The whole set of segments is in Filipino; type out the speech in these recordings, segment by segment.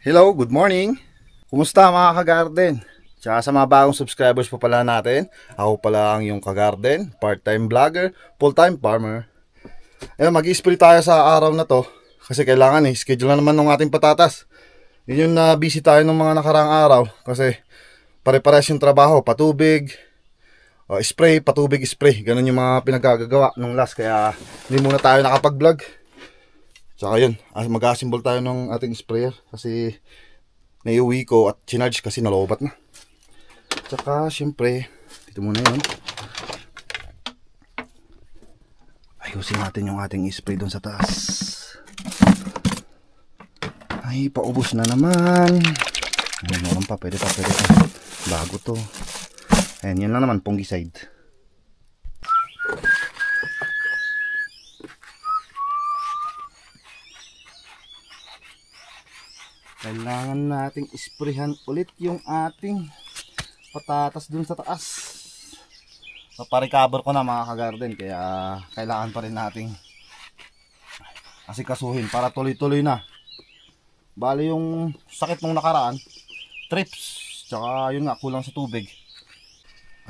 Hello, good morning. Kumusta mga ka-garden? Tsaka sa mga bagong subscribers po pala natin, ako pala ang yung ka-garden, part-time vlogger, full-time farmer. Ayun, mag-i-spray tayo sa araw na to kasi kailangan schedule na naman ng ating patatas. Yun yung busy tayo ng mga nakaraang araw kasi pare-pares yung trabaho, patubig, spray, patubig, spray. Ganun yung mga pinagkagagawa nung last kaya hindi muna tayo nakapag-vlog. Tsaka yun, mag-assemble tayo ng ating sprayer kasi naiuwi ko at chinarge kasi nalobat na. Tsaka syempre, dito muna yun. Ayusin natin yung ating spray doon sa taas. Ay, paubos na naman. Ay, meron pa, pwede pa. Bago to. Ayan, yan lang naman, fungicide. Kailangan nating isprehan ulit yung ating patatas dun sa taas. Paparecover ko na mga ka-garden kaya kailangan pa rin nating asikasuhin para tuloy-tuloy na. Bali yung sakit nung nakaraan, trips, tsaka yun nga, kulang sa tubig.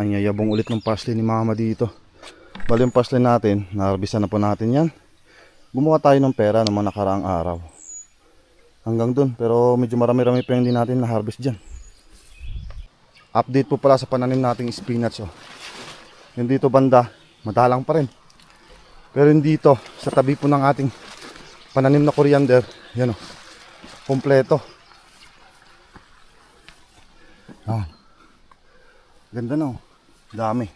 Ang yayabong ulit ng parsley ni mama dito. Bali yung parsley natin, naharbisan na po natin yan. Gumawa tayo ng pera ng mga nakaraang araw. Hanggang dun, pero medyo marami-rami pa hindi natin na-harvest dyan. Update po pala sa pananim nating spinach. Yung dito banda, madalang pa rin. Pero yung dito, sa tabi po ng ating pananim na coriander, yan o, kompleto. Ganda na o, dami.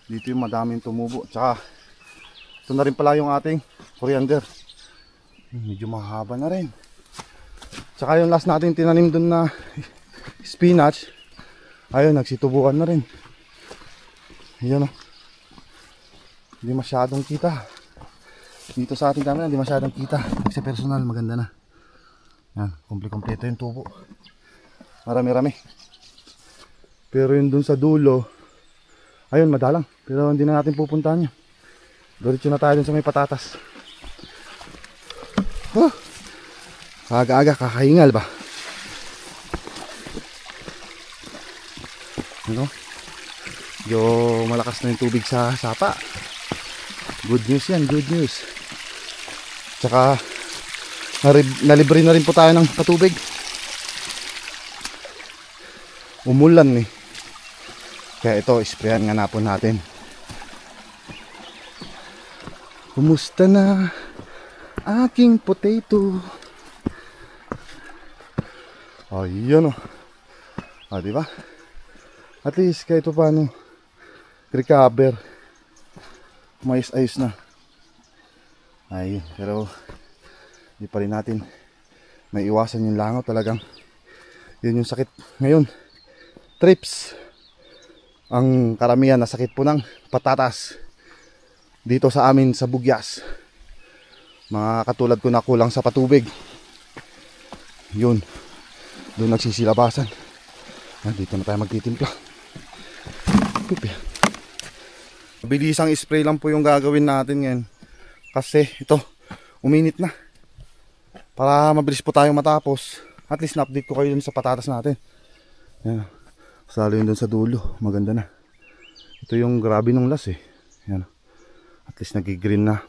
Dito yung madaming tumubo. Tsaka, ito na rin pala yung ating coriander. Medyo mahaba na rin. Tsaka yung last natin tinanim dun na spinach, ayun, nagsitubuan na rin. Ayan o, hindi masyadong kita. Dito sa ating camera hindi masyadong kita. Sa personal maganda na. Yan, kompleto yung tubo. Marami-rami. Pero yun dun sa dulo, ayun, madalang. Pero hindi na natin pupuntahan yun. Diretso na tayo dun sa may patatas. Aga-aga kakahingal ba? Ano? Yo, malakas na yung tubig sa sapa. Good news yan, good news. Tsaka nalibre na rin po tayo ng patubig. Umulan eh. Kaya ito, sprayan nga na po natin. Kumusta na aking potato? Ayun o. Diba? At least kahit paano recover. Ayos na. Ay, pero hindi pa rin natin may iwasan yung langaw. Talagang yun yung sakit ngayon. Trips. Ang karamihan na sakit po ng patatas dito sa amin sa Bugyas. Mga katulad ko na kulang sa patubig. Yun. Doon nagsisilabasan. Dito na tayo magtitimpla. Bilisang spray lang po yung gagawin natin ngayon. Kasi ito, uminit na. Para mabilis po tayong matapos. At least na-update ko kayo dun sa patatas natin. Yan. Salo yun dun sa dulo. Maganda na. Ito yung grabe nung las eh. Yan. At least nag-green na.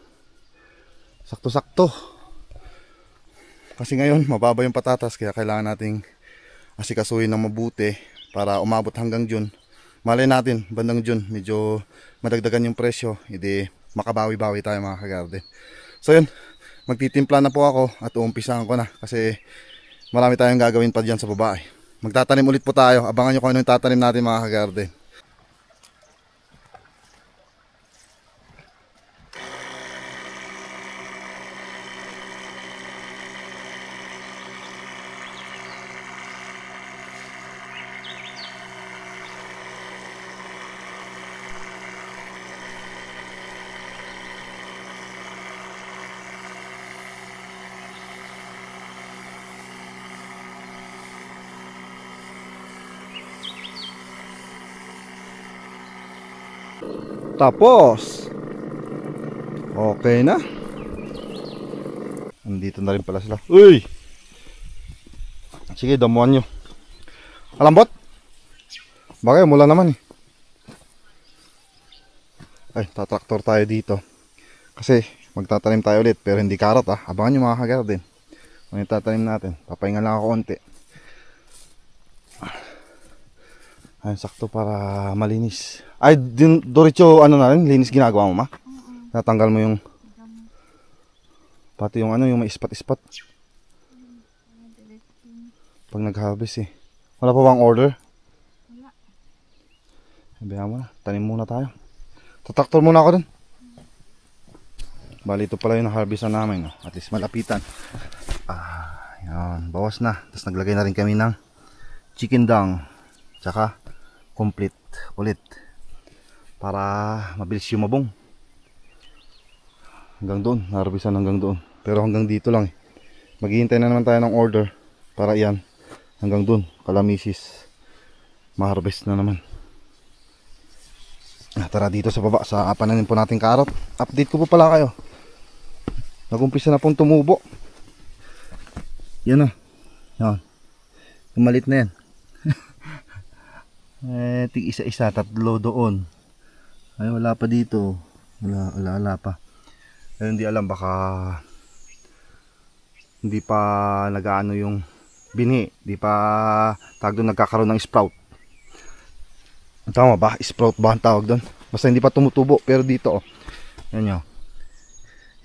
Sakto-sakto. Kasi ngayon mababa yung patatas. Kaya kailangan nating asikasuhin ng mabuti para umabot hanggang June. Malay natin bandang June medyo madagdagan yung presyo. Hindi makabawi-bawi tayo mga kagarden. So yun. Magtitimpla na po ako at uumpisahan ko na. Kasi marami tayong gagawin pa dyan sa baba. Magtatanim ulit po tayo. Abangan nyo kung ano yung tatanim natin mga kagarden. Tapos okay na. Nandito na rin pala sila. Uy! Sige, damuhan nyo. Alambot? Bakit? Mula naman eh. Ay, tatraktor tayo dito. Kasi magtatanim tayo ulit. Pero hindi karot ah. Abangan nyo mga kagarden. Ano yung tatanim natin? Papahinga lang ako konti. Ayun, sakto para malinis. Ay, Doricho, ano na rin? Linis ginagawa mo, ma? Natanggal mo yung pati yung ano, yung may ispat-ispat. Pag nag-harvest eh. Wala pa bang order? Wala. Sabihan mo na, tanim muna tayo. Tatraktor muna ako dun. Bali, ito pala yung harvest na namin. No? At least malapitan. Yan, bawas na. Tapos naglagay na rin kami ng chicken dung. Tsaka complete ulit. Para mabilis yumabong. Hanggang doon, harvestan hanggang doon. Pero hanggang dito lang eh. Maghihintay na naman tayo ng order. Para iyan, hanggang doon, kalamisis. Ma-harvest na naman. Tara dito sa baba, sa pananim po natin karot. Update ko po pala kayo. Nag-umpisa na pong tumubo. Yan o. Yan. Kumalit na yan. Tig isa-isa, tatlo doon. Ay wala pa dito. Wala pa. Pero hindi alam, baka hindi pa nagaano yung binhi. Hindi pa tawag doon nagkakaroon ng sprout. Tama ba? Sprout ba ang tawag doon? Basta hindi pa tumutubo. Pero dito oh. Yan yun.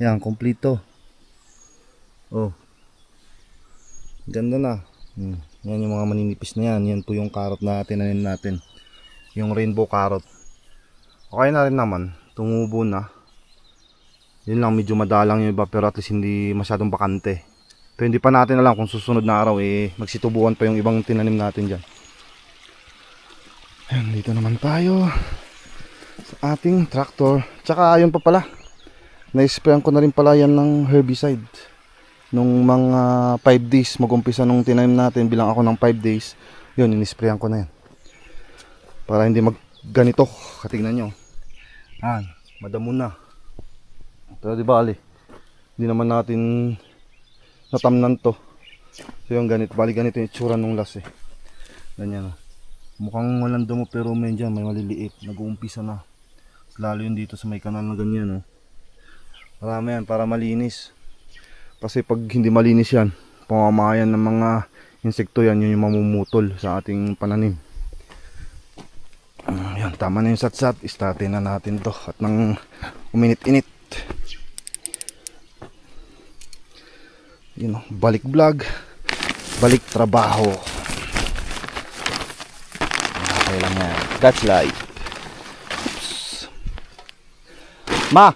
Yan, kompleto. Oh. Ganda na. Yan yung mga maninipis na yan. Yan po yung carrot na tinanim natin. Yung rainbow carrot. Okay na rin naman. Tumubo na. Yun lang, medyo madalang yung iba. Pero at least hindi masyadong bakante. Pero hindi pa natin alam kung susunod na araw magsitubuan pa yung ibang tinanim natin dyan. Ayan, dito naman tayo sa ating tractor. Tsaka ayun pa pala, na-sprayan ko na rin pala yan ng herbicide. Nung mga 5 days mag-umpisa nung tinanim natin, bilang ako ng 5 days, yun, in-sprayan ko na yan. Para hindi ganito, katignan nyo. Madamo na. Pero di bali, hindi naman natin natamnan to. So yung ganito, bali ganito yung itsura nung las eh. Ganyan. Mukhang walang damo pero may dyan, may maliliit. Nag-uumpisa na. Lalo yun dito sa may kanal na ganyan. Marami yan para malinis. Kasi pag hindi malinis yan, pamamayan ng mga insekto yan, yun yung mamumutol sa ating pananim. Yan, tama na yung satsat. Startin na natin to at nang uminit-init. Yun, balik vlog, balik trabaho. Okay lang yan. That's life. Oops. Ma,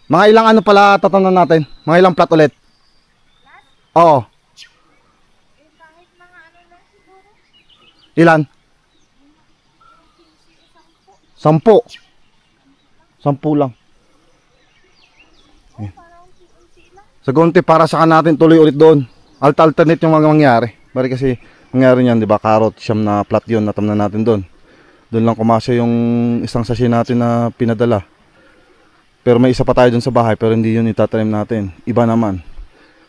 mga ilang ano pala tatanan natin? Mga ilang plat ulit? Oo. Kahit mga ano lang siguro. Ilan? 10. 10 lang. Parang unti-unti lang. Sa gunti para saka natin tuloy ulit doon. alternate yung mga mangyari. Bari kasi mangyari niyan, 'di ba? Carrot, siyam na plat 'yon na tamnan natin doon. Doon lang kumasya yung isang sachet natin na pinadala. Pero may isa pa tayo doon sa bahay pero hindi 'yun itatanim natin. Iba naman.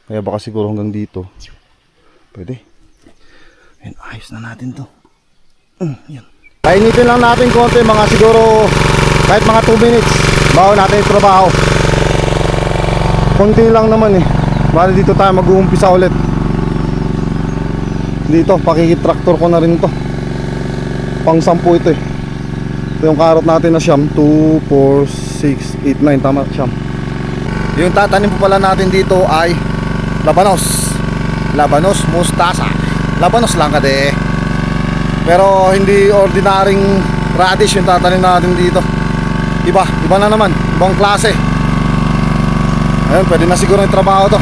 Kaya baka siguro hanggang dito. Pwede. Ayun, ayos na natin 'to. Yan. Painitin lang natin konti, mga siguro kahit mga 2 minutes bago natin trabaho. Konti lang naman eh. Bali dito tayo mag-uumpisa ulit. Dito, pakikitraktor ko na rin to. Pang 10 ito eh. Ito yung karot natin na siyam. 2, 4, 6, 8, 9. Tama, siyam. Yung tatanim po pala natin dito ay labanos. Labanos mustasa. Labanos lang kade. Pero hindi ordinaryong radish yung tatanim natin dito. Iba na naman. Ibang klase. Ayun, pwede na siguro yung trabaho to.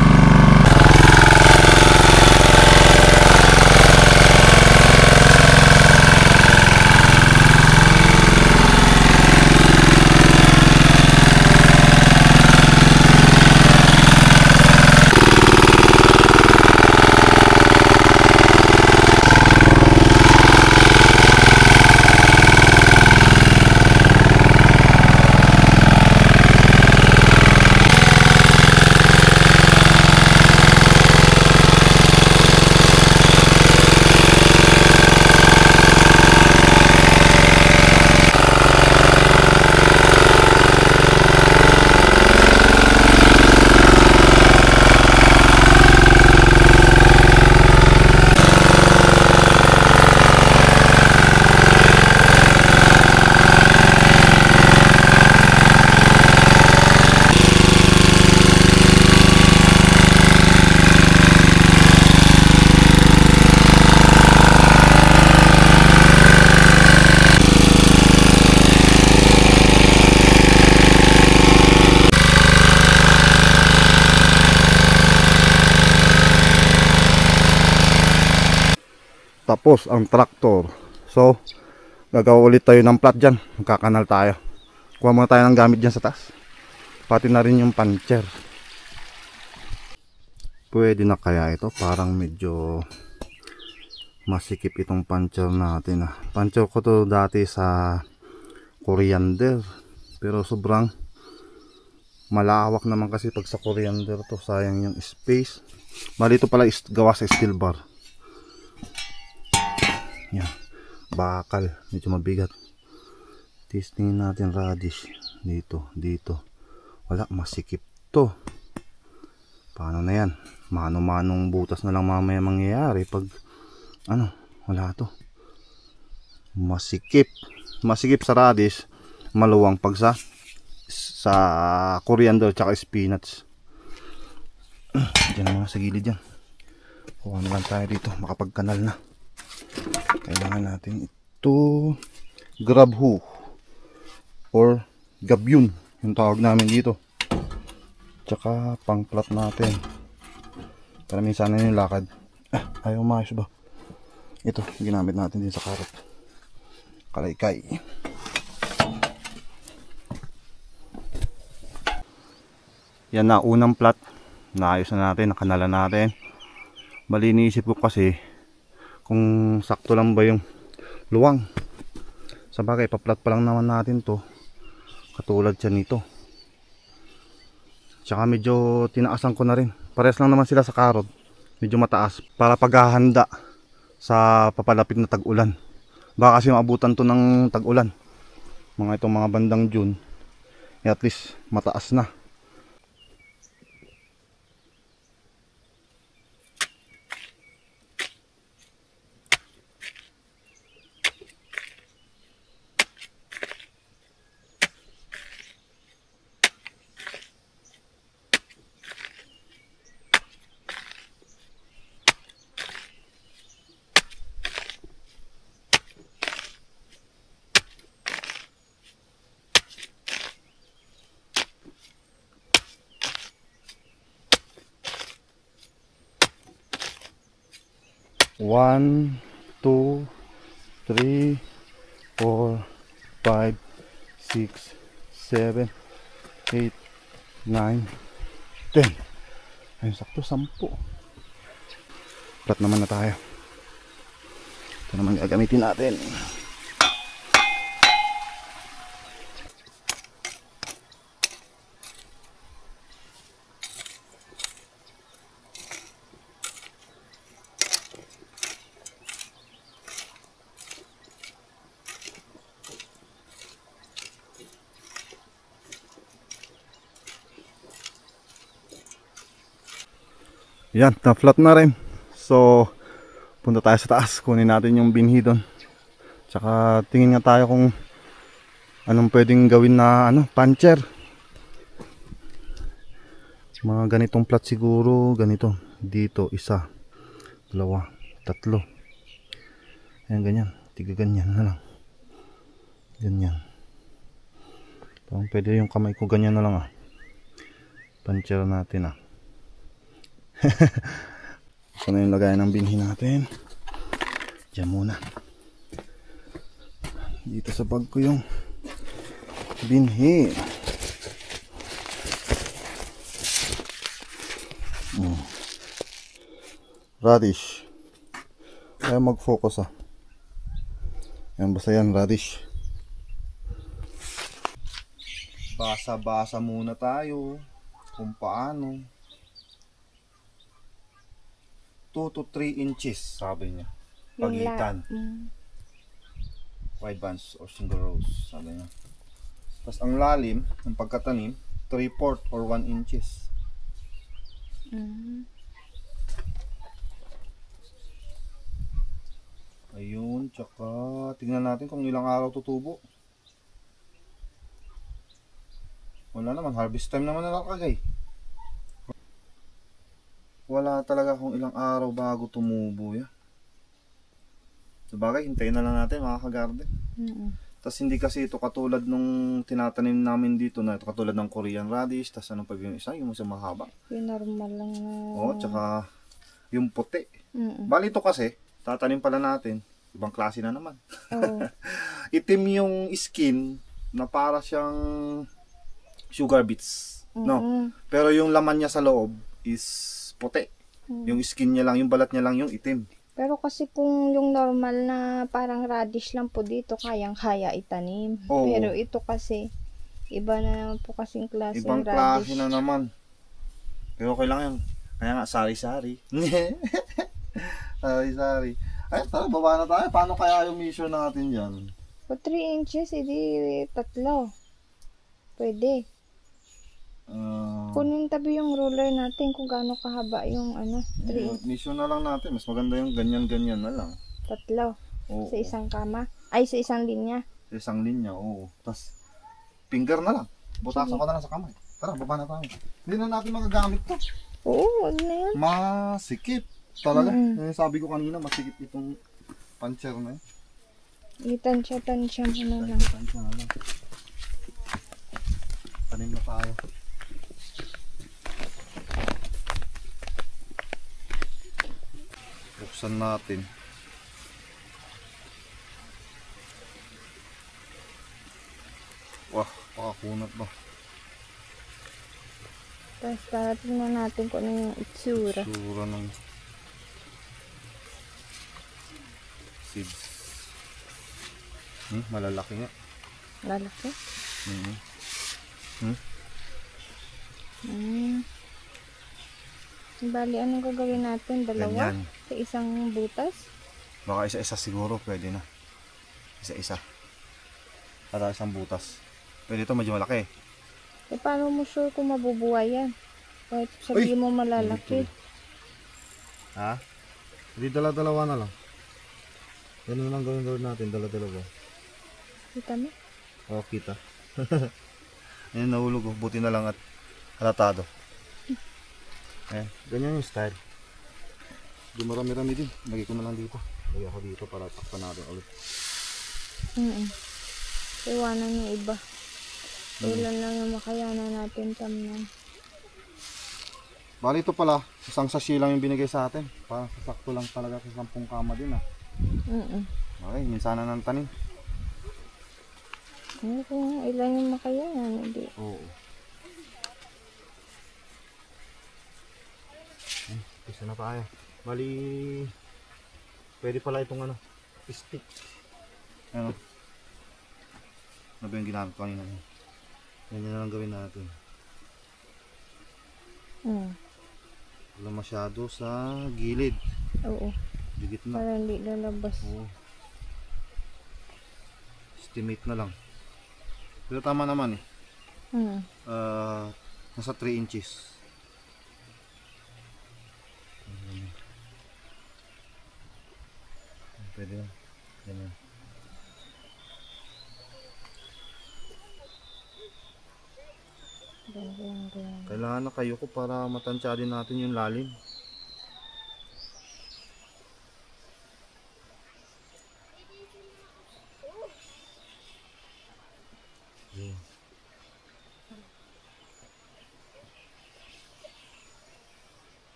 Tapos ang traktor. So gagawa ulit tayo ng plat dyan. Magkakanal tayo. Kuha muna tayo ng gamit dyan sa taas. Pati na rin yung puncher. Pwede na kaya ito? Parang medyo masikip itong puncher natin. Puncher ko to dati sa coriander. Pero sobrang malawak naman kasi pag sa coriander to. Sayang yung space. Bali ito pala is gawa sa steel bar. Yan, bakal, medyo mabigat. Testingin natin radish. Dito. Wala, masikip to. Paano na yan? Mano-manong butas na lang mamaya mangyayari pag wala to. Masikip sa radish, maluwang pag sa coriander tsaka spinach. Diyan mga sa gilid yan. Kuha na lang tayo dito, makapagkanal na. Kailangan natin ito grab hook or gabyun yung tawag namin dito, tsaka pang plat natin para minsan na yung lakad. Ayaw maayos ba? Ito ginamit natin din sa karot, kalaykay. Yan na, unang plat naayos na natin, nakanala natin. Bali iniisip ko kasi kung sakto lang ba yung luwang. Sa bagay, paplat pa lang naman natin to. Katulad siya nito. Tsaka medyo tinaasan ko na rin. Parehas lang naman sila sa karot. Medyo mataas para paghahanda sa papalapit na tag-ulan. Baka kasi maabutan to ng tag-ulan. Mga itong mga bandang June. At least mataas na. One, 2, 3, 4, 5, 6, 7, 8, 9, 10. Ayun, sakto 10. Flat naman na tayo. Ito naman gagamitin natin. Yan, na-flat na rin. So, punta tayo sa taas. Kunin natin yung binhi doon. Tsaka tingin nga tayo kung anong pwedeng gawin na puncher. Mga ganitong flat siguro. Ganito. Dito, isa, dalawa, tatlo. Ayan, ganyan. Tiga ganyan na lang. Ganyan. Parang pwede yung kamay ko ganyan na lang puncher natin Ito na yung lagayan ng binhi natin. Diyan muna. Dito sa bag ko yung binhi. Radish. Kaya mag-focus Yan, basta yan, radish. Basa-basa muna tayo kung paano. 2 to 3 inches sabi niya pagitan. Wide bands or single rows sabi niya. Tapos ang lalim ng pagkatanim 3/4 or 1 inches. Ayun, tsaka tingnan natin kung ilang araw tutubo. Wala naman, harvest time naman na nakagay. Wala talaga kung ilang araw bago tumubo yan. Sabagay, hintayin na lang natin mga kagarden. Tapos hindi kasi ito katulad nung tinatanim namin dito na ito katulad ng Korean radish. Tapos anong pag yung isa, yung isa mahaba. Yung normal lang na... Oo, tsaka yung puti. Bali ito kasi, tatanim pala natin. Ibang klase na naman. Itim yung skin na para siyang sugar beets. No? Pero yung laman niya sa loob is puti. Yung skin niya lang, yung balat niya lang yung itim. Pero kasi kung yung normal na parang radish lang po dito, kayang-kaya itanim. Oo. Pero ito kasi, iba na naman po kasing klase Ibang radish. klase na naman. Pero okay lang yan. Kaya nga, sari-sari. Sari-sari. Ay, tara, baba na tayo. Paano kaya yung measure natin dyan? O 3 inches, edi 3. Pwede. Kunin tabi yung ruler natin kung gaano kahaba yung 3 inches. Measure na lang natin. Mas maganda yung ganyan-ganyan na lang. 3. Oo. Sa isang kama. Ay, sa isang linya. Sa isang linya, oo. Tapos, finger na lang. Butasan ko na lang sa kamay. Tara, baba na tayo. Hindi na natin magagamit to. Oo, wag na yan. Masikip. Talaga. Sabi ko kanina, masikip itong puncher na yun. Itansya mo na lang. Tansya na lang. Tanim na tayo. Buksan natin. Wah, pakakunat ba? Tapos tarating na natin kung ano yung itsura. Sura ng seeds. Malalaki nga. Lalaki? Mm-hmm. Bali, anong gagawin natin? Dalawa? Ganyan. Sa isang butas? Baka isa-isa siguro, pwede na. Isa-isa. Para isang butas. Pwede ito, medyo malaki. E paano mo sure kung mabubuhay yan? Kahit sabihin mo malalaki. Ha? Hindi dala-dalawa na lang. Ganun lang gawin natin, dala-dalawa. Kita mo? Oo, kita. Ayan, nahulog. Buti na lang at halatado. Ayan, ganyan yung style. Di marami-rami din. Lagay ko na lang dito. Lagay ako dito para takpan natin ulit. Iwanan yung iba. Ilan lang yung makayanan natin tamnan. Bali ito pala, isang sashi lang yung binigay sa atin. Parang sasakto lang talaga sa 10 kama din Okay, minsan na ng tanim. Kung ilan yung makayanan, hindi. Oo. Isa na tayo. Bali, pwede pala itong ano, stick. Ano? Ano ba yung ginamit ko kanina? Ganyan na lang gawin natin. Wala masyado sa gilid. Oo. Digit na. Para hindi lalabas. Oo. Estimate na lang. Pero tama naman eh. Nasa 3 inches. Pwede yan. Ganyan. Kailangan na kayo ko para matansya din natin yung lalim.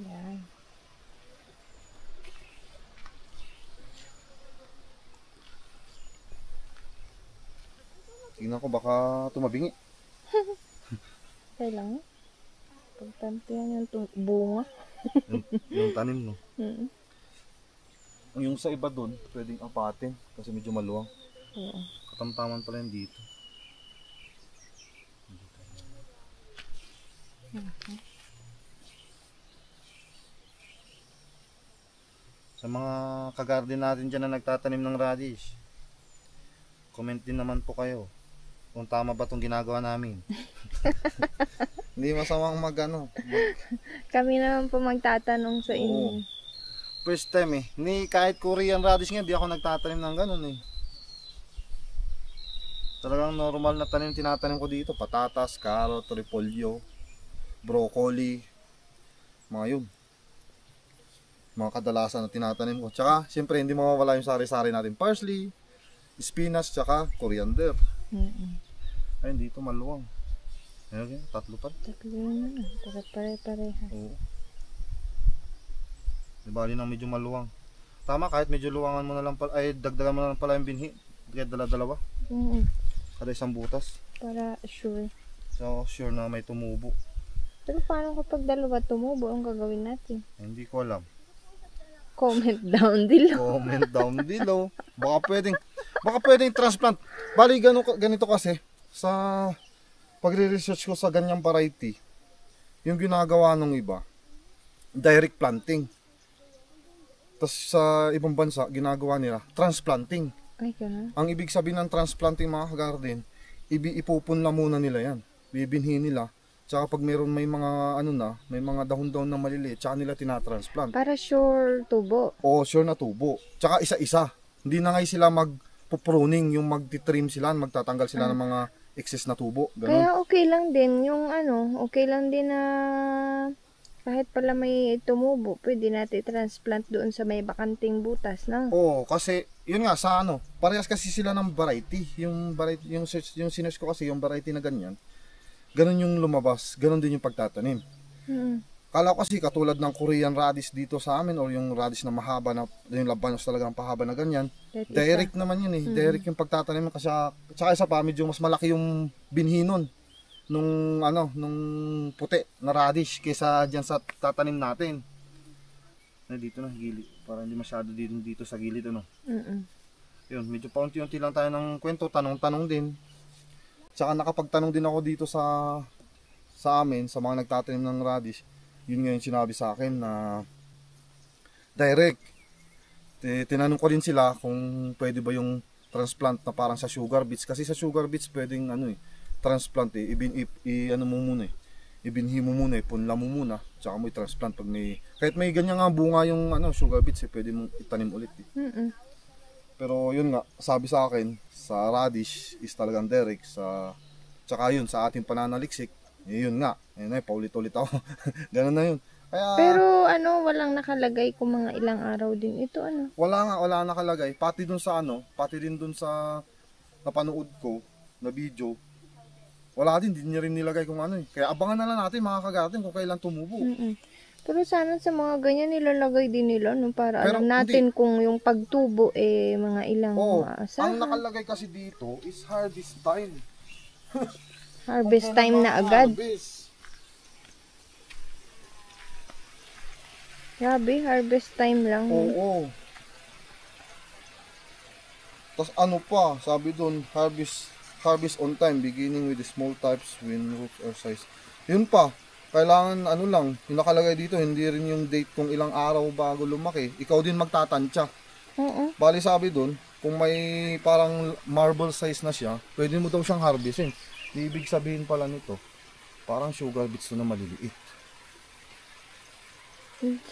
Yan. Tingnan ko baka tumabingi. Kailangan. Pagtantiyan yung bunga. yung tanim no. Mm. Yung sa iba doon, pwedeng apatin kasi medyo maluwang. Oo. Katamtaman pala yung dito. Sa mga kagarden natin dyan na nagtatanim ng radish, comment din naman po kayo kung tama ba itong ginagawa namin. Hindi masamang Kami naman po magtatanong sa inyo. First time eh. Ni kahit Korean radish nga, di ako nagtatanim ng ganun eh. Talagang normal na tanim tinatanim ko dito. Patatas, carrot, repolyo, broccoli, mga yun. Mga kadalasan na tinatanim ko. Tsaka, siyempre hindi mawawala yung sari-sari natin. Parsley, spinach, tsaka coriander. Ayun, dito maluwang. Ayun, tatlo pa. Tatlo na. Para pare-pareha. Oo. Di bali nang medyo maluwang. Tama, kahit medyo luwangan mo na lang pala, ay dagdagan mo na lang pala yung binhi. Kahit dala-dalawa. Kada isang butas. Para sure. So, sure na may tumubo. Pero paano kapag dalawa tumubo, ang gagawin natin? Hindi ko alam. Comment down below. Comment down below. Baka pwedeng transplant. Bali, ganito kasi, sa pagre-research ko sa ganyang variety, yung ginagawa ng iba, direct planting. Tapos sa ibang bansa, ginagawa nila transplanting. Ay, gano'n. Ang ibig sabihin ng transplanting mga kagarden, ipupunla muna nila yan. Bibinhin nila. Tsaka pag may mga may mga dahon-dahon na maliliit, tsaka nila tinatransplant. Para sure tubo. O sure na tubo. Tsaka isa-isa. Hindi na ngayon sila magpo-pruning, yung magtitrim sila, magtatanggal sila ng mga excess na tubo. Ganun. Kaya okay lang din yung okay lang din na kahit pala may tumubo, pwede natin transplant doon sa may bakanting butas, no? Oo, kasi yun nga sa parehas kasi sila ng variety. Yung sinerge ko kasi yung variety na ganyan. Ganun yung lumabas, ganun din yung pagtatanim. Kala ko kasi katulad ng Korean radish dito sa amin or yung radish na mahaba na yung labanos talagang pahaba na ganyan. Direct naman yun eh. Direct yung pagtatanim kasi tsaka isa pa medyo mas malaki yung binhi nun nung puti na radish kaysa diyan sa tatanim natin. Dito na gilid para hindi masyado dito sa gilid Yun, medyo paunti-unti lang tayo ng kwento, tanong-tanong din. Tsaka nakapagtanong din ako dito sa amin, sa mga nagtatanim ng radish. Yun nga yung sinabi sa akin na direct. Tinanong ko din sila kung pwede ba yung transplant na parang sa sugar beets. Kasi sa sugar beets pwedeng transplant ibinhi mo muna, punla mo muna, tsaka mo i-transplant pag kahit may ganyan nga bunga yung sugar beets pwede mong itanim ulit Pero yun nga, sabi sa akin, sa radish is talagang direct. Tsaka yun, sa ating pananaliksik, yun nga, paulit-ulit ako. Ganun na yun. Kaya, pero walang nakalagay kung mga ilang araw din ito, wala nakalagay. Pati din dun sa napanood ko na video, wala din, hindi niya rin nilagay kung Kaya abangan na lang natin mga kagarden kung kailan tumubo. Pero sana sa mga ganyan nilalagay din nila para alam natin kung yung pagtubo mga ilang asahan. Ang nakalagay kasi dito is harvest time. Harvest time na agad. Grabe, harvest time lang. Oo. Tapos ano pa, sabi doon, harvest on time, beginning with the small types when roots or size. Yun pa, kailangan ano lang, yung nakalagay dito, hindi rin yung date kung ilang araw bago lumaki. Ikaw din magtatansya. Oo. Bali sabi doon, kung may parang marble size na siya, pwede mo daw siyang harvestin. Ibig sabihin pala nito, parang sugar beets na maliliit.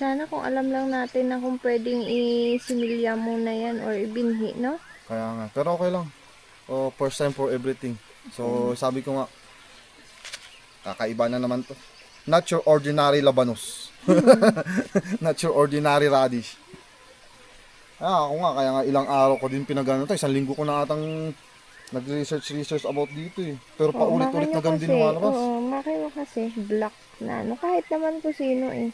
Sana kung alam lang natin na kung pwedeng isimilya muna yan or ibinhi, no? Kaya nga, pero okay lang. Oh, first time for everything. So, sabi ko nga, kakaiba na naman to. Not your ordinary labanos. Not your ordinary radish. Ako nga, kaya nga ilang araw ko din pinagano to. Isang linggo ko na atang nag-research about dito eh. Pero paulit-ulit na ganun din lumalabas. Oo, makino kasi black na ano. Kahit naman po sino eh.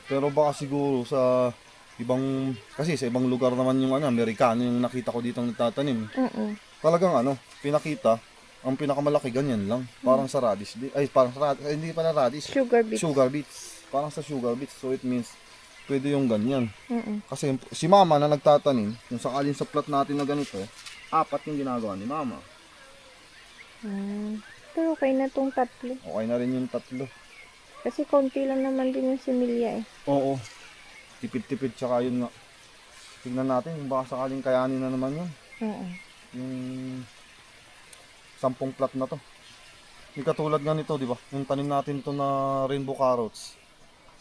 Pero baka siguro sa ibang, kasi sa ibang lugar naman yung Amerikano yung nakita ko dito nagtatanim. Talagang pinakita, ang pinakamalaki ganyan lang. Parang sa radish. Parang sa radish, hindi pala radish. Sugar beets. Sugar beets. Parang sa sugar beets. So it means, pwede yung ganyan. Kasi si mama na nagtatanim, yung sakalin sa plot natin na ganito, 4 yung ginagawa ni mama. Pero okay na tong 3. Okay na rin yung 3. Kasi konti lang naman din yung similya eh. Oo. Tipid-tipid, tsaka yun nga. Tingnan natin, baka sakaling kayanin na naman yun. Yung 10 plot na to. Yung katulad nga nito, di ba? Yung tanim natin ito na rainbow carrots.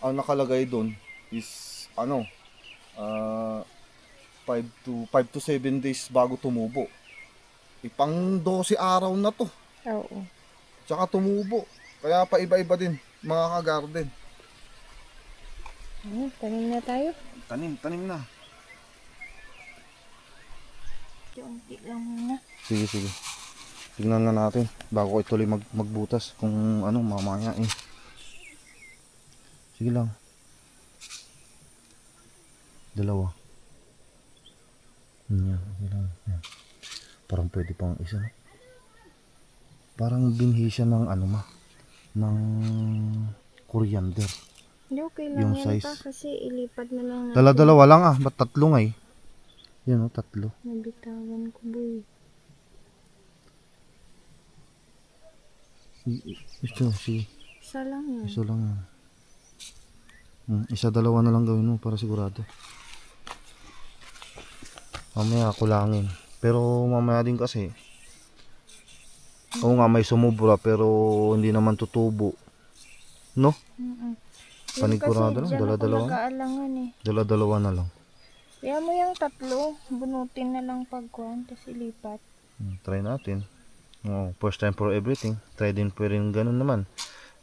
Ang nakalagay doon is 5 to 7 days bago tumubo. Ipang 12 araw na to. Oo. Tsaka tumubo. Kaya pa iba-iba din mga ka-garden. Tanim na tayo. Tanim na. Unti lang muna. Sige. Tingnan na natin bago ko ituloy magbutas kung mamaya eh. Sige lang. 2. Yan. Parang pwede pang isa, no? Parang binhi siya ng ng coriander. Hindi, okay lang Yung yan size. kasi ilipat na lang natin. Dala-dalawa lang ba't 3 nga eh? Yan 3. Nabitawan ko boy. Sige. Isa lang yan. Isa lang yan. Isa, 2 na lang gawin mo para sigurado. Mamaya kulangin. Pero mamaya din kasi oo nga, may sumubra pero hindi naman tutubo. No? Panigurado lang, dala-dalawa. Dala-dalawa na lang. Kaya mo yung 3, bunutin na lang pagkuhan, tapos ilipat. Try natin. First time for everything. Try din po rin ganun naman.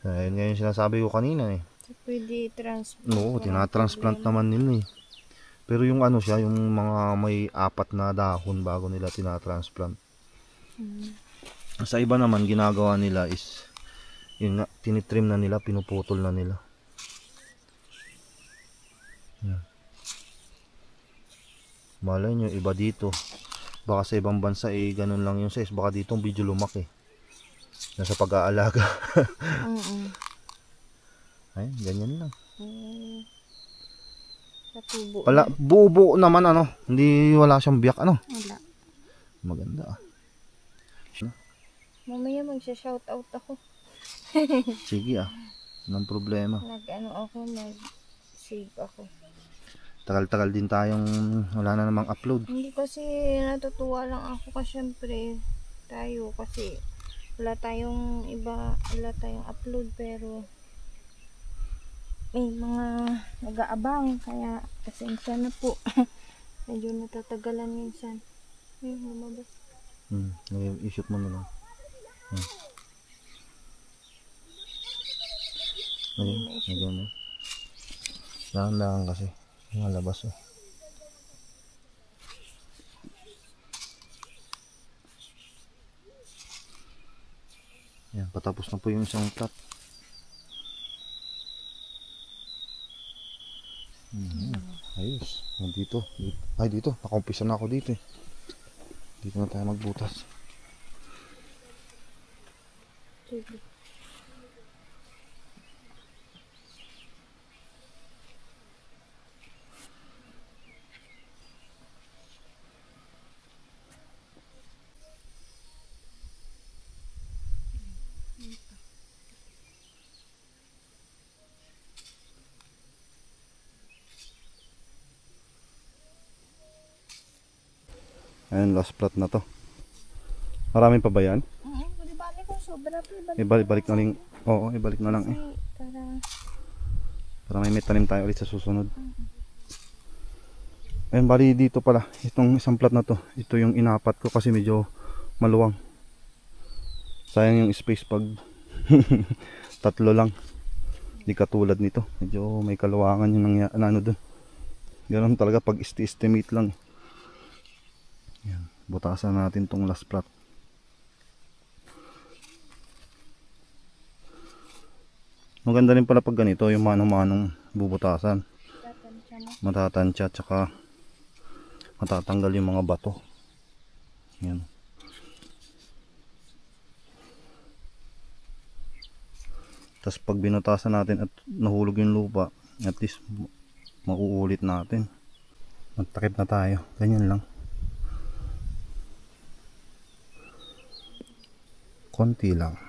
Ayun nga yung sinasabi ko kanina eh. So, pwede transplant. Oo, tinatransplant naman nila eh. Pero yung siya, yung mga may 4 na dahon bago nila tinatransplant. Sa iba naman, ginagawa nila is, yun nga, tinitrim na nila, pinuputol na nila. Yan. Malay nyo, iba dito. Baka sa ibang bansa ganun lang yung size. Baka dito medyo lumaki. Nasa pag-aalaga. Ayun, ganyan lang. Sa tubo. Buo-buo naman hindi wala siyang biyak Wala. Maganda Mamaya magsha-shoutout ako. Sige walang problema. Nag-save ako. Tagal-tagal din tayong wala na namang upload. Hindi kasi natutuwa lang ako kasi syempre tayo kasi wala tayong upload pero may mga nag-aabang kaya pasensya na po. Medyo natatagalan minsan. Ayun, lumabas. I-shoot mo na lang. Ayun. Dahan-dahan kasi. Malabas Yan, patapos na po yung isang plot. Ayos. Dito. Nakumpisa na ako dito eh. Dito na tayo magbutas. Sige. Ayun, last plot na to. Marami pa ba yan? Oo, di bali kung sobra po. Ibalik na lang. Oo, ibalik na lang eh. Para may tanim tayo ulit sa susunod. Ayun, bali dito pala. Itong isang plot na to. Ito yung inapat ko kasi medyo maluwang. Sayang yung space pag tatlo lang. Hindi katulad nito. Medyo may kaluwangan yung ano doon. Ganun talaga pag estimate lang. Yan. Butasan natin tong last plot. Maganda rin pala pag ganito yung manong-manong bubutasan. Matatansya tsaka matatanggal yung mga bato. Yan. Tapos pag binutasan natin at nahulog yung lupa, at least mauulit natin. Magtakip na tayo. Ganyan lang. Konti lang.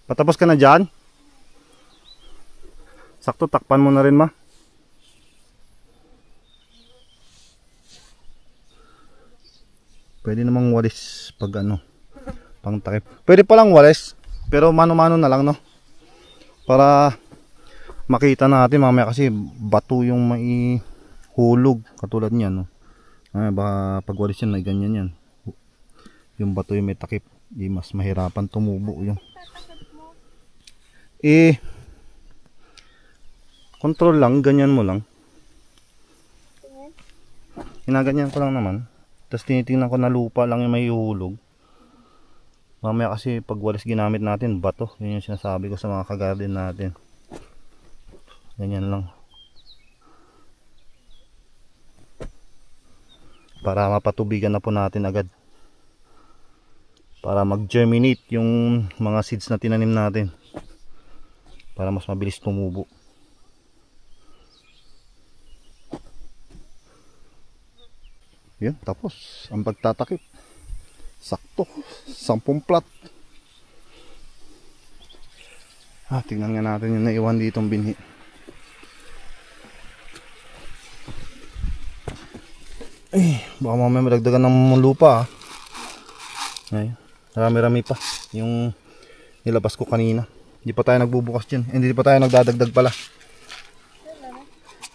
Patapos ka na dyan? Sakto, takpan mo na rin, ma. Pwede namang walis pag ano, pang takip. Pwede palang walis, pero mano-mano na lang, no? Para makita natin mamaya kasi bato yung may hulog. Katulad niyan, no? Baka pag walis yan, ay ganyan yan. Yung bato yung may takip, di mas mahirapan tumubo yung. Control lang, ganyan mo lang. Hinaganyan ko lang naman. Tapos tinitingnan ko na lupa lang yung may hulog. Mamaya kasi pag walis ginamit natin, bato. Yun yung sinasabi ko sa mga kagarden natin. Ganyan lang. Para mapatubigan na po natin agad. Para mag-germinate yung mga seeds na tinanim natin. Para mas mabilis tumubo. Yan, tapos ang pagtatakip. Sakto, 10 plot. Tingnan nga natin yung naiwan ditong binhi. Baka mamaya madagdagan ng lupa. Ay, marami-rami pa yung nilabas ko kanina. Hindi pa tayo nagbubukas dyan. Hindi pa tayo nagdadagdag pala.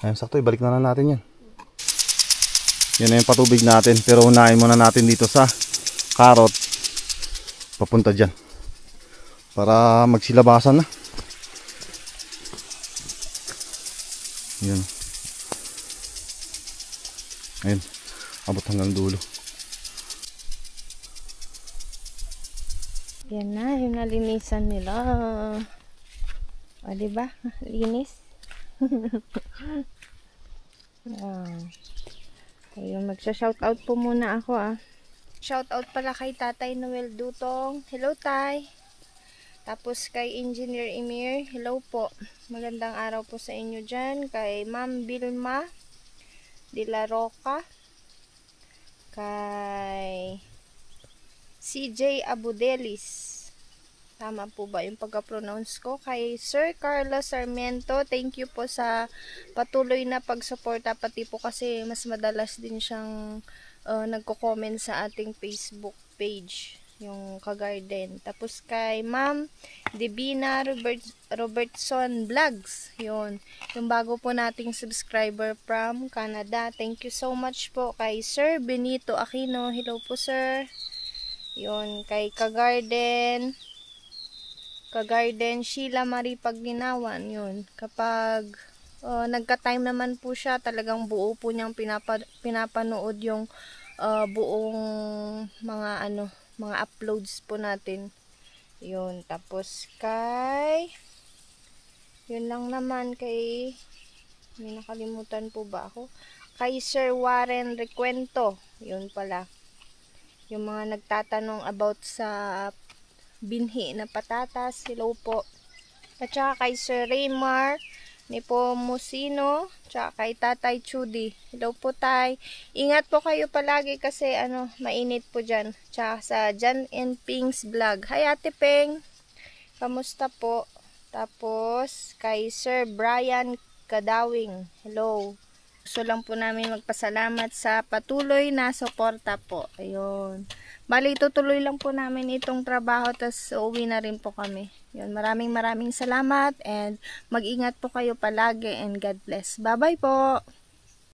Ayun, sakto, ibalik na lang natin yan. Yan na yung patubig natin. Pero unahin muna natin dito sa carrot. Papunta dyan. Para magsilabasan na. Yan. Ayun. Abot hanggang dulo. Yan na, yung nalinisan nila. O, diba? Linis. Ayun, magsha-shoutout po muna ako Shoutout pala kay Tatay Noel Dutong. Hello, Tay. Tapos kay Engineer Emir. Hello po. Magandang araw po sa inyo dyan. Kay Ma'am Vilma de la Roca. Kay CJ Abudelis. Tama po ba yung pagka-pronounce ko? Kay Sir Carlos Sarmiento, thank you po sa patuloy na pagsuporta. Pati po kasi mas madalas din siyang nagko-comment sa ating Facebook page, yung Kagarden. Tapos kay Ma'am Divina Robertson Vlogs, yun. Yung bago po nating subscriber from Canada. Thank you so much po kay Sir Benito Aquino. Hello po, sir. Yun, kay Kagarden Sheila Marie Paglinawan, yun. Kapag nagka-time naman po siya, talagang buo po niyang pinapanood yung buong mga uploads po natin. Yun, tapos yun lang naman may nakalimutan po ba ako? Kay Sir Warren Recuento, yun pala. Yung mga nagtatanong about sa binhi na patatas, hello po. At saka kay Sir Raymar Nepomuceno, tsaka kay Tatay Chudi, hello po, tay. Ingat po kayo palagi kasi mainit po dyan. Tsaka sa Jan and Ping's vlog, hi Ate Peng, kamusta po? Tapos kay Sir Brian Kadawing, hello. Gusto lang po namin magpasalamat sa patuloy na suporta po. Ayun. Bali, tutuloy lang po namin itong trabaho, tas uuwi na rin po kami. Yun, maraming salamat and mag-ingat po kayo palagi and God bless. Bye-bye po!